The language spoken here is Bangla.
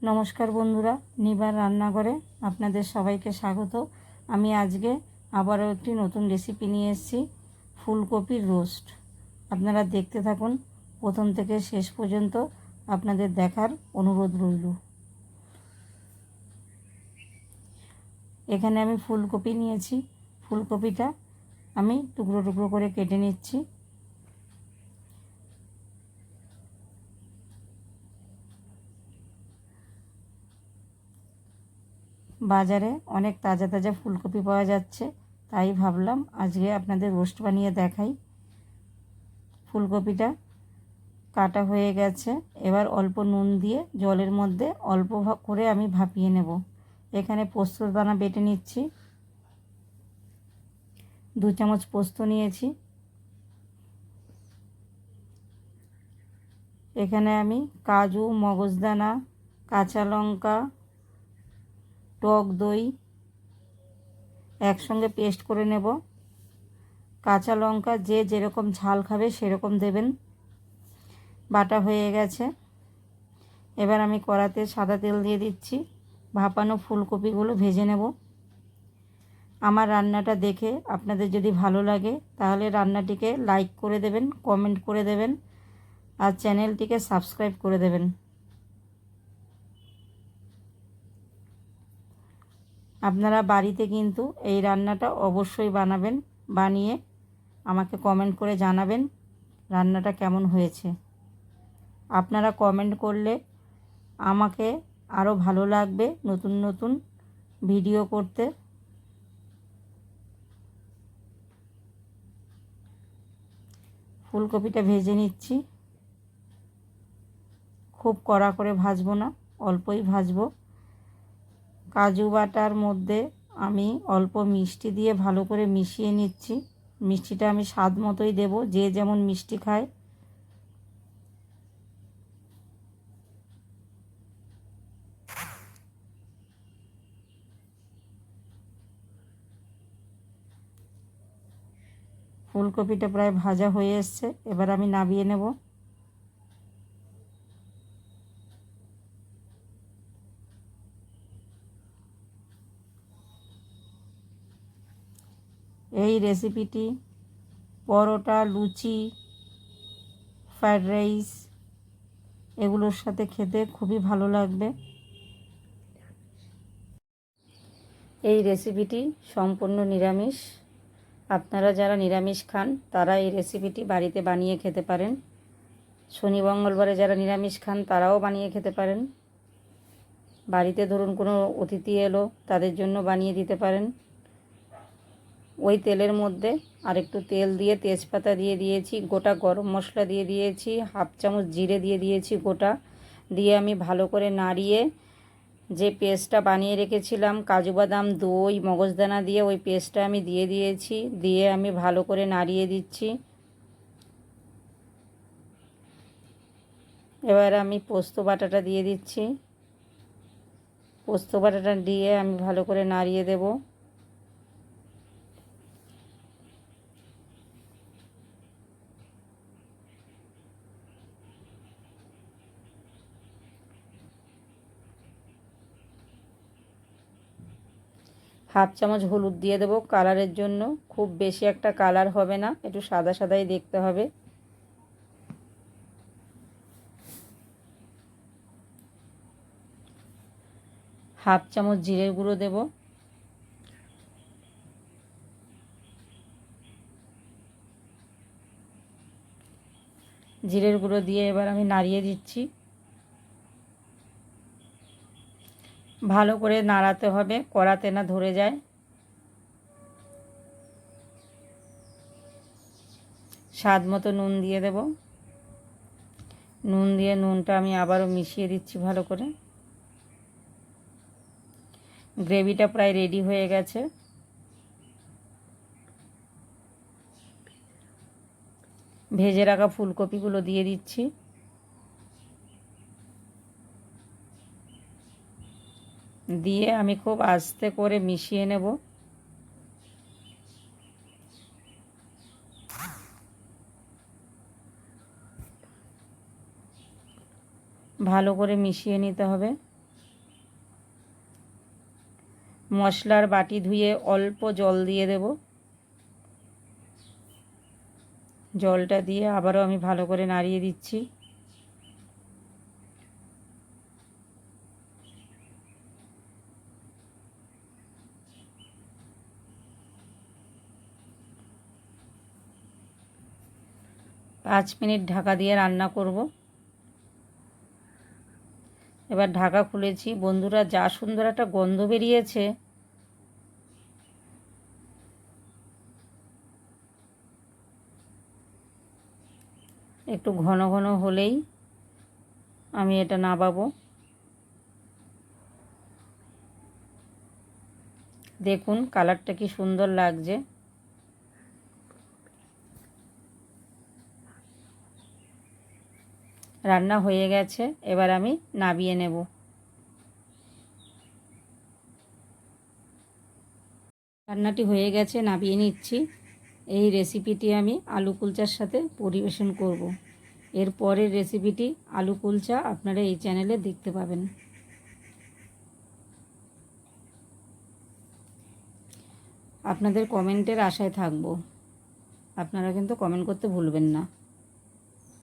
নমস্কার বন্ধুরা, নিবার রান্নাঘরে আপনাদের সবাইকে স্বাগত। আমি আজকে আবারও একটি নতুন রেসিপি নিয়ে এসেছি, ফুলকপির রোস্ট। আপনারা দেখতে থাকুন, প্রথম থেকে শেষ পর্যন্ত আপনাদের দেখার অনুরোধ রইল। এখানে আমি ফুলকপি নিয়েছি। ফুলকপিটা আমি টুকরো টুকরো করে কেটে নিচ্ছি। বাজারে অনেক তাজা তাজা ফুলকপি পাওয়া যাচ্ছে, তাই ভাবলাম আজকে আপনাদের রোস্ট বানিয়ে দেখাই। ফুলকপিটা কাটা হয়ে গেছে। এবার অল্প নুন দিয়ে জলের মধ্যে অল্প করে আমি ভাপিয়ে নেব। এখানে পোস্তর দানা বেটে নিচ্ছি। 2 চামচ পোস্ত নিয়েছি। এখানে আমি কাজু, মগজদানা, কাঁচা লঙ্কা, টক দই একসঙ্গে পেস্ট করে নেব। কাঁচা লঙ্কা যে যেরকম ঝাল খাবে সেরকম দেবেন। বাটা হয়ে গেছে। এবার আমি কড়াতে সাদা তেল দিয়ে দিচ্ছি। ভাপানো ফুলকপিগুলো ভেজে নেব। আমার রান্নাটা দেখে আপনাদের যদি ভালো লাগে তাহলে রান্নাটিকে লাইক করে দেবেন, কমেন্ট করে দেবেন আর চ্যানেলটিকে সাবস্ক্রাইব করে দেবেন। আপনারা বাড়িতে কিন্তু এই রান্নাটা অবশ্যই বানাবেন। বানিয়ে আমাকে কমেন্ট করে জানাবেন রান্নাটা কেমন হয়েছে। আপনারা কমেন্ট করলে আমাকে আরও ভালো লাগবে নতুন নতুন ভিডিও করতে। ফুলকপিটা ভেজে নিচ্ছি। খুব কড়া করে ভাজবো না, অল্পই ভাজবো। কাজু বাটার মধ্যে আমি অল্প মিষ্টি দিয়ে ভালো করে মিশিয়ে নিচ্ছি। মিষ্টিটা আমি স্বাদ মতোই দেব, যে যেমন মিষ্টি খায়। ফুলকপিটা প্রায় ভাজা হয়ে এসছে। এবার আমি নামিয়ে নেব। এই রেসিপিটি পরোটা, লুচি, ফ্রায়েড রাইস এগুলোর সাথে খেতে খুবই ভালো লাগবে। এই রেসিপিটি সম্পূর্ণ নিরামিষ। আপনারা যারা নিরামিষ খান তারা এই রেসিপিটি বাড়িতে বানিয়ে খেতে পারেন। শনি মঙ্গলবারে যারা নিরামিষ খান তারাও বানিয়ে খেতে পারেন। বাড়িতে ধরুন কোনো অতিথি এলো, তাদের জন্য বানিয়ে দিতে পারেন। ওই তেলের মধ্যে আরেকটু তেল দিয়ে তেজপাতা দিয়ে দিয়েছি, গোটা গরম মশলা দিয়ে দিয়েছি, 1/2 চামচ জিরে দিয়ে দিয়েছি গোটা। দিয়ে আমি ভালো করে নাড়িয়ে যে পেস্টটা বানিয়ে রেখেছিলাম কাজু বাদাম, দই, মগজদানা দিয়ে, ওই পেস্টটা আমি দিয়ে দিয়েছি। দিয়ে আমি ভালো করে নাড়িয়ে দিচ্ছি। এবার আমি পোস্ত বাটাটা দিয়ে দিচ্ছি। পোস্ত বাটাটা দিয়ে আমি ভালো করে নাড়িয়ে দেব। হাফ চামচ হলুদ দিয়ে দেবো কালারের জন্য। খুব বেশি একটা কালার হবে না, একটু সাদা সাদাই দেখতে হবে। হাফ চামচ জিরের গুঁড়ো দেব। জিরের গুঁড়ো দিয়ে এবার আমি নাড়িয়ে দিচ্ছি। ভালো করে নাড়াতে হবে, কড়াতে না ধরে যায়। স্বাদ মতো নুন দিয়ে দেব। নুন দিয়ে নুনটা আমি আবারও মিশিয়ে দিচ্ছি ভালো করে। গ্রেভিটা প্রায় রেডি হয়ে গেছে। ভেজে রাখা ফুলকপিগুলো দিয়ে দিচ্ছি। দিয়ে আমি খুব আস্তে করে মিশিয়ে নেব। ভালো করে মিশিয়ে নিতে হবে। মশলার বাটি ধুয়ে অল্প জল দিয়ে দেব। জলটা দিয়ে আবারও আমি ভালো করে নাড়িয়ে দিচ্ছি। পাঁচ মিনিট ঢাকা দিয়ে রান্না করব। এবার ঢাকা খুলেছি। বন্ধুরা, যা সুন্দর একটা গন্ধ বেরিয়েছে। একটু ঘন ঘন হলেই আমি এটা নামাবো। দেখুন কালারটা কি সুন্দর লাগছে। রান্না হয়ে গেছে, এবার আমি নামিয়ে নেব। রান্নাটি হয়ে গেছে, নামিয়ে নিচ্ছি। এই রেসিপিটি আমি আলু কুলচার সাথে পরিবেশন করব। এর পরের রেসিপিটি আলু কুলচা আপনারা এই চ্যানেলে দেখতে পাবেন। আপনাদের কমেন্টের আশায় থাকব। আপনারা কিন্তু কমেন্ট করতে ভুলবেন না।